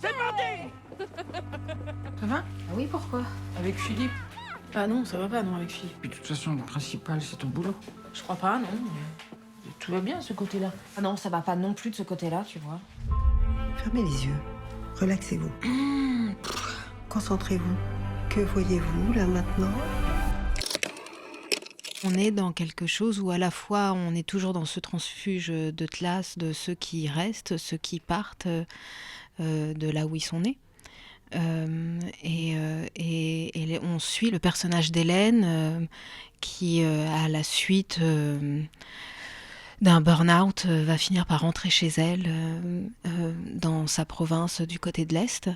C'est parti. Ça va? Ah oui, pourquoi? Avec Philippe? Ah non, ça va pas, non, avec Philippe. Puis de toute façon, le principal, c'est ton boulot. Je crois pas, non. Mais tout va bien, de ce côté-là. Ah non, ça va pas non plus de ce côté-là, tu vois. Fermez les yeux. Relaxez-vous. Concentrez-vous. Que voyez-vous, là, maintenant? On est dans quelque chose où à la fois on est toujours dans ce transfuge de classe de ceux qui restent, ceux qui partent de là où ils sont nés. On suit le personnage d'Hélène qui, à la suite d'un burn-out, va finir par rentrer chez elle dans sa province du côté de l'Est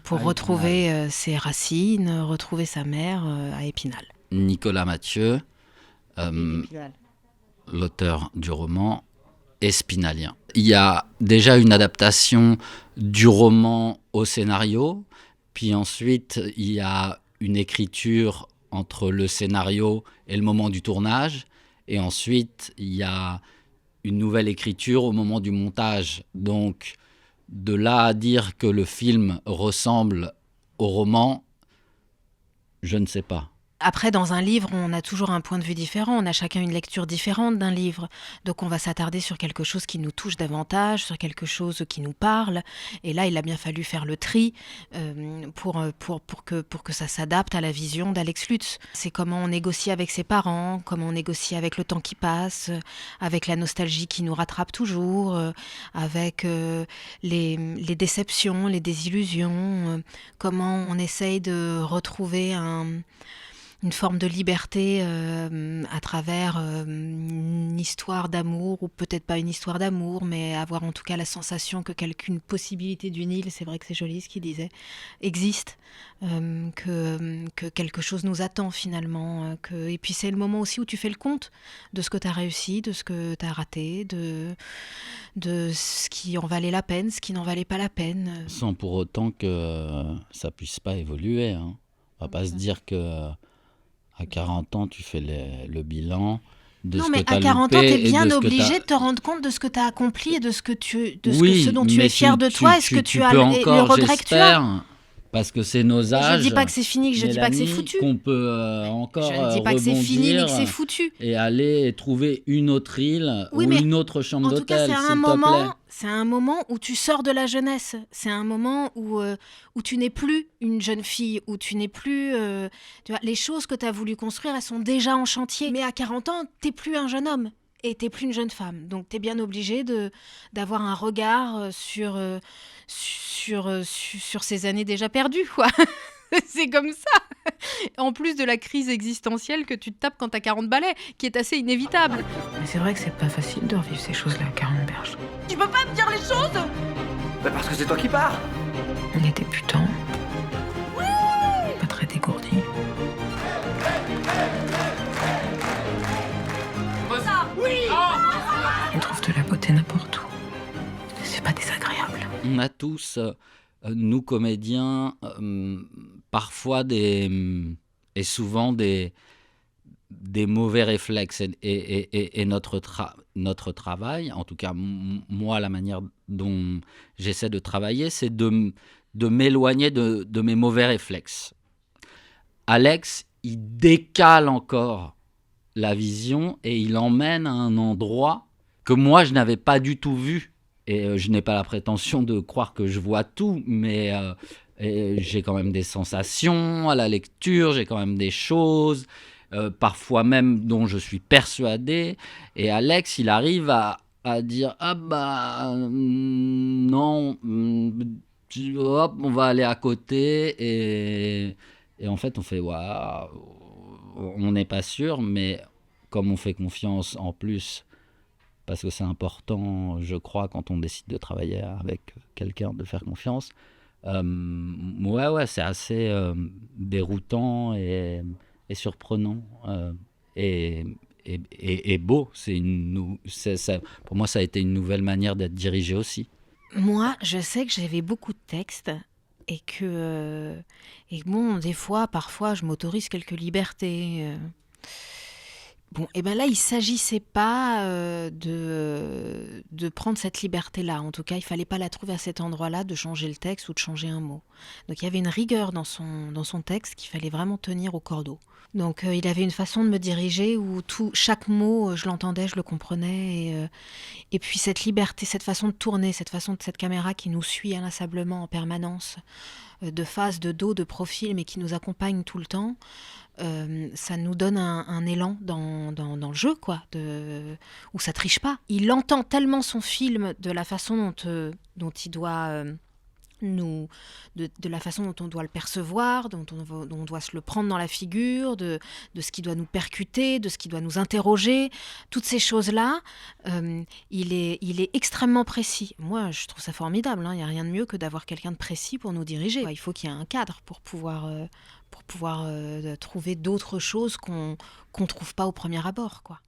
pour retrouver ses racines, retrouver sa mère à Épinal. Nicolas Mathieu, l'auteur du roman, est spinalien. Il y a déjà une adaptation du roman au scénario, puis ensuite il y a une écriture entre le scénario et le moment du tournage, et ensuite il y a une nouvelle écriture au moment du montage. Donc de là à dire que le film ressemble au roman, je ne sais pas. Après, dans un livre, on a toujours un point de vue différent, on a chacun une lecture différente d'un livre. Donc on va s'attarder sur quelque chose qui nous touche davantage, sur quelque chose qui nous parle. Et là, il a bien fallu faire le tri pour que ça s'adapte à la vision d'Alex Lutz. C'est comment on négocie avec ses parents, comment on négocie avec le temps qui passe, avec la nostalgie qui nous rattrape toujours, avec les déceptions, les désillusions, comment on essaye de retrouver une forme de liberté à travers une histoire d'amour, ou peut-être pas une histoire d'amour, mais avoir en tout cas la sensation que qu'une possibilité d'une île, c'est vrai que c'est joli ce qu'il disait, existe, que quelque chose nous attend finalement. Et puis c'est le moment aussi où tu fais le compte de ce que tu as réussi, de ce que tu as raté, de ce qui en valait la peine, ce qui n'en valait pas la peine. Sans pour autant que ça puisse pas évoluer. Hein. On va pas se dire que à 40 ans, tu fais le bilan de ce que tu as loupé. Non, mais à 40 ans, tu es bien obligé de te rendre compte de ce que tu as accompli et de ce dont tu es fier de toi et ce que tu as, peux et le regret que tu as. Parce que c'est nos âges. Je dis pas que c'est fini, je dis pas que c'est foutu. Qu'on peut encore je ne dis pas que c'est fini, mais que c'est foutu. Et aller trouver une autre île ou une autre chambre d'hôtel, s'il te plaît. C'est un moment où tu sors de la jeunesse. C'est un moment où tu n'es plus une jeune fille, où tu n'es plus... tu vois, les choses que tu as voulu construire, elles sont déjà en chantier. Mais à 40 ans, t'es plus un jeune homme et t'es plus une jeune femme. Donc t'es bien obligé d'avoir un regard sur ces années déjà perdues, quoi. C'est comme ça. En plus de la crise existentielle que tu te tapes quand t'as 40 balais, qui est assez inévitable. Mais c'est vrai que c'est pas facile de revivre ces choses-là à 40 berges. Tu peux pas me dire les choses? Bah parce que c'est toi qui pars. On était putain. Pas très dégourdi. On trouve de la beauté n'importe où. C'est pas désagréable. On a tous, nous comédiens, parfois et souvent des mauvais réflexes. Et notre travail, en tout cas moi, la manière dont j'essaie de travailler, c'est de m'éloigner de mes mauvais réflexes. Alex, il décale encore la vision et il emmène à un endroit que moi, je n'avais pas du tout vu. Et je n'ai pas la prétention de croire que je vois tout, mais j'ai quand même des sensations à la lecture, j'ai quand même des choses, parfois même dont je suis persuadé. Et Alex, il arrive à dire « Ah bah non, hop, on va aller à côté. » Et en fait, on fait « Waouh, on n'est pas sûr, mais comme on fait confiance en plus, parce que c'est important, je crois, quand on décide de travailler avec quelqu'un, de faire confiance. Ouais, c'est assez déroutant et surprenant et beau. Pour moi, ça a été une nouvelle manière d'être dirigé aussi. Moi, je sais que j'avais beaucoup de textes et bon, des fois, parfois, je m'autorise quelques libertés. Bon, et ben là, il s'agissait pas de prendre cette liberté-là. En tout cas, il fallait pas la trouver à cet endroit-là, de changer le texte ou de changer un mot. Donc il y avait une rigueur dans son texte qu'il fallait vraiment tenir au cordeau. Donc il avait une façon de me diriger où chaque mot, je l'entendais, je le comprenais. Et puis cette liberté, cette façon de tourner, cette caméra qui nous suit inlassablement en permanence, de face, de dos, de profil, mais qui nous accompagne tout le temps, ça nous donne un élan dans le jeu, quoi, où ça triche pas. Il entend tellement son film de la façon dont il doit... de la façon dont on doit le percevoir, dont on doit se le prendre dans la figure, de ce qui doit nous percuter, de ce qui doit nous interroger, toutes ces choses-là, il est extrêmement précis. Moi, je trouve ça formidable, hein. Il n'y a rien de mieux que d'avoir quelqu'un de précis pour nous diriger. Il faut qu'il y ait un cadre pour pouvoir trouver d'autres choses qu'on trouve pas au premier abord, quoi.